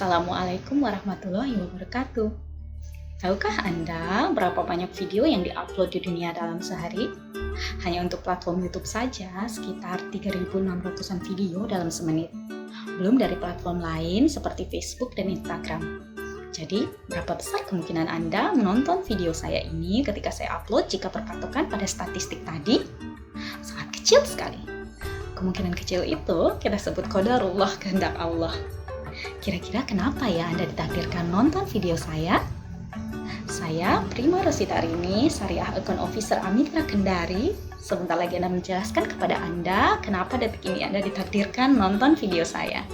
Assalamualaikum warahmatullahi wabarakatuh. Tahukah Anda berapa banyak video yang diupload di dunia dalam sehari? Hanya untuk platform YouTube saja sekitar 3.600-an video dalam semenit. Belum dari platform lain seperti Facebook dan Instagram. Jadi, berapa besar kemungkinan Anda menonton video saya ini ketika saya upload jika berpatokan pada statistik tadi? Sangat kecil sekali. Kemungkinan kecil itu kita sebut qadarullah, kehendak Allah. Kira-kira kenapa ya Anda ditakdirkan nonton video saya? Saya Prima Rositarini, Syariah Account Officer Amitra Kendari. Sebentar lagi Anda menjelaskan kepada Anda kenapa detik ini Anda ditakdirkan nonton video saya.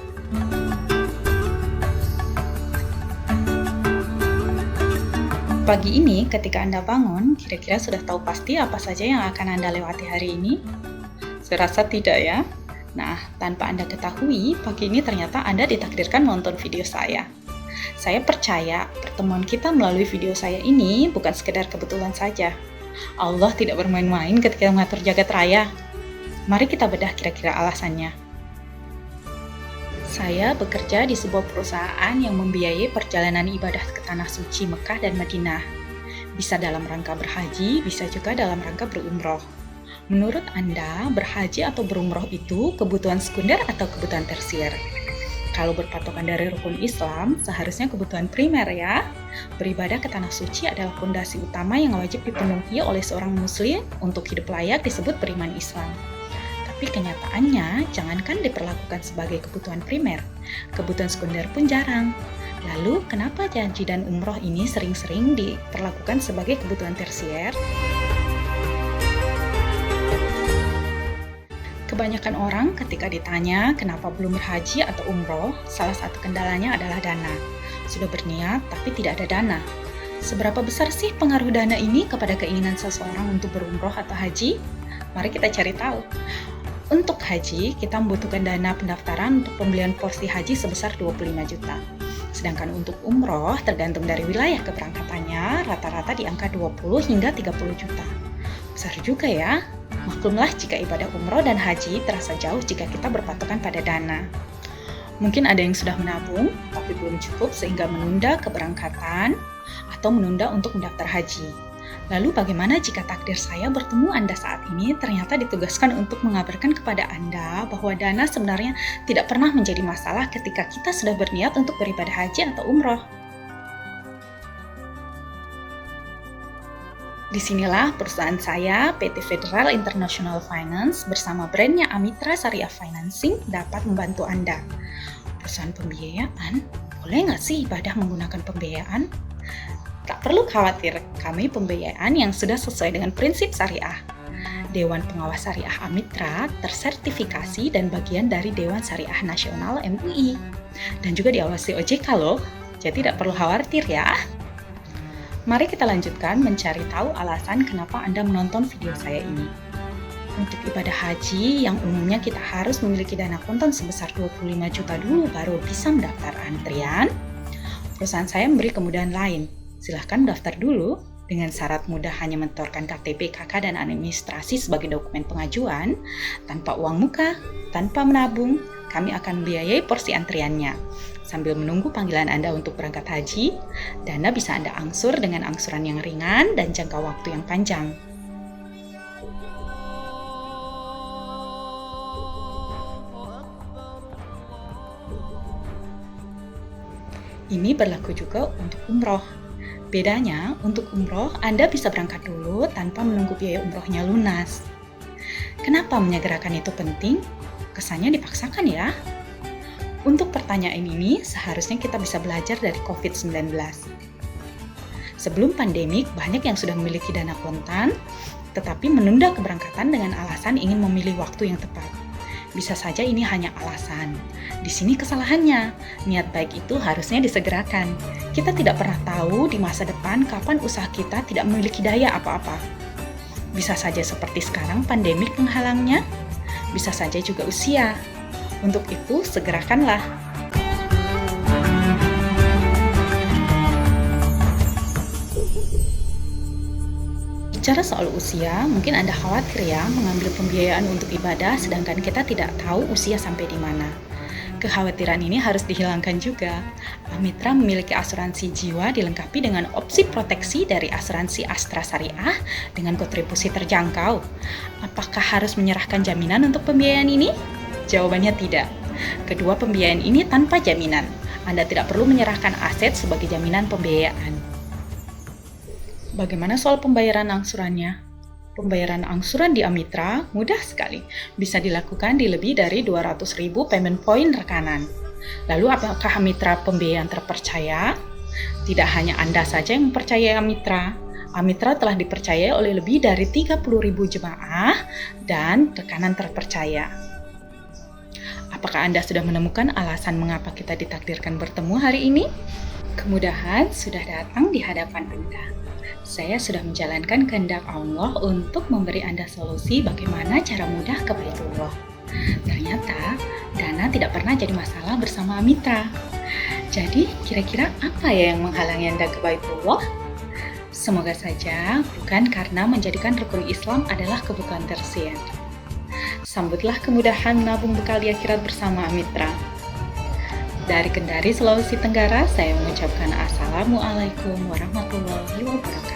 Pagi ini ketika Anda bangun, kira-kira sudah tahu pasti apa saja yang akan Anda lewati hari ini? Saya rasa tidak ya. Nah, tanpa Anda ketahui, pagi ini ternyata Anda ditakdirkan nonton video saya. Saya percaya pertemuan kita melalui video saya ini bukan sekedar kebetulan saja. Allah tidak bermain-main ketika mengatur jagat raya. Mari kita bedah kira-kira alasannya. Saya bekerja di sebuah perusahaan yang membiayai perjalanan ibadah ke tanah suci Mekah dan Madinah. Bisa dalam rangka berhaji, bisa juga dalam rangka berumroh. Menurut Anda, berhaji atau berumroh itu kebutuhan sekunder atau kebutuhan tersier? Kalau berpatokan dari rukun Islam, seharusnya kebutuhan primer ya. Beribadah ke tanah suci adalah fondasi utama yang wajib dipenuhi oleh seorang muslim untuk hidup layak disebut beriman Islam. Tapi kenyataannya, jangankan diperlakukan sebagai kebutuhan primer, kebutuhan sekunder pun jarang. Lalu, kenapa haji dan umroh ini sering-sering diperlakukan sebagai kebutuhan tersier? Kebanyakan orang ketika ditanya kenapa belum berhaji atau umroh, salah satu kendalanya adalah dana. Sudah berniat tapi tidak ada dana. Seberapa besar sih pengaruh dana ini kepada keinginan seseorang untuk berumroh atau haji? Mari kita cari tahu. Untuk haji, kita membutuhkan dana pendaftaran untuk pembelian porsi haji sebesar 25 juta. Sedangkan untuk umroh, tergantung dari wilayah keberangkatannya, rata-rata di angka 20 hingga 30 juta. Besar juga ya. Maklumlah jika ibadah umroh dan haji terasa jauh jika kita berpatokan pada dana. Mungkin ada yang sudah menabung, tapi belum cukup sehingga menunda keberangkatan atau menunda untuk mendaftar haji. Lalu bagaimana jika takdir saya bertemu Anda saat ini ternyata ditugaskan untuk mengabarkan kepada Anda bahwa dana sebenarnya tidak pernah menjadi masalah ketika kita sudah berniat untuk beribadah haji atau umroh. Disinilah perusahaan saya, PT Federal International Finance, bersama brandnya Amitra Syariah Financing dapat membantu Anda. Perusahaan pembiayaan, boleh nggak sih ibadah menggunakan pembiayaan? Tak perlu khawatir, kami pembiayaan yang sudah sesuai dengan prinsip syariah. Dewan Pengawas Syariah Amitra tersertifikasi dan bagian dari Dewan Syariah Nasional MUI. Dan juga diawasi OJK loh, jadi tidak perlu khawatir ya. Mari kita lanjutkan mencari tahu alasan kenapa Anda menonton video saya ini. Untuk ibadah haji yang umumnya kita harus memiliki dana kontan sebesar 25 juta dulu baru bisa mendaftar antrian, perusahaan saya memberi kemudahan lain. Silahkan daftar dulu dengan syarat mudah hanya mentorkan KTP, KK, dan administrasi sebagai dokumen pengajuan, tanpa uang muka, tanpa menabung, kami akan membiayai porsi antriannya. Sambil menunggu panggilan Anda untuk berangkat haji, dana bisa Anda angsur dengan angsuran yang ringan dan jangka waktu yang panjang. Ini berlaku juga untuk umroh. Bedanya, untuk umroh Anda bisa berangkat dulu tanpa menunggu biaya umrohnya lunas. Kenapa menyegerakan itu penting? Kesannya dipaksakan ya. Untuk pertanyaan ini, seharusnya kita bisa belajar dari COVID-19. Sebelum pandemik, banyak yang sudah memiliki dana kontan, tetapi menunda keberangkatan dengan alasan ingin memilih waktu yang tepat. Bisa saja ini hanya alasan. Di sini kesalahannya, niat baik itu harusnya disegerakan. Kita tidak pernah tahu di masa depan kapan usaha kita tidak memiliki daya apa-apa. Bisa saja seperti sekarang pandemik menghalangnya, bisa saja juga usia. Untuk itu, segerakanlah. Bicara soal usia, mungkin Anda khawatir ya mengambil pembiayaan untuk ibadah sedangkan kita tidak tahu usia sampai di mana. Kekhawatiran ini harus dihilangkan juga. Amitra memiliki asuransi jiwa dilengkapi dengan opsi proteksi dari asuransi Astra Syariah dengan kontribusi terjangkau. Apakah harus menyerahkan jaminan untuk pembiayaan ini? Jawabannya tidak. Kedua pembiayaan ini tanpa jaminan. Anda tidak perlu menyerahkan aset sebagai jaminan pembiayaan. Bagaimana soal pembayaran angsurannya? Pembayaran angsuran di Amitra mudah sekali, bisa dilakukan di lebih dari 200.000 payment point rekanan. Lalu apakah Amitra pembiayaan terpercaya? Tidak hanya Anda saja yang mempercayai Amitra. Amitra telah dipercayai oleh lebih dari 30.000 jemaah dan rekanan terpercaya. Apakah Anda sudah menemukan alasan mengapa kita ditakdirkan bertemu hari ini? Kemudahan sudah datang di hadapan Anda. Saya sudah menjalankan kehendak Allah untuk memberi Anda solusi bagaimana cara mudah ke Baitullah. Ternyata, dana tidak pernah jadi masalah bersama Amitra. Jadi, kira-kira apa ya yang menghalangi Anda ke Baitullah? Semoga saja bukan karena menjadikan rukun Islam adalah kebutuhan tersier. Sambutlah kemudahan menabung bekal di akhirat bersama Amitra. Dari Kendari, Sulawesi Tenggara, saya mengucapkan Assalamualaikum warahmatullahi wabarakatuh.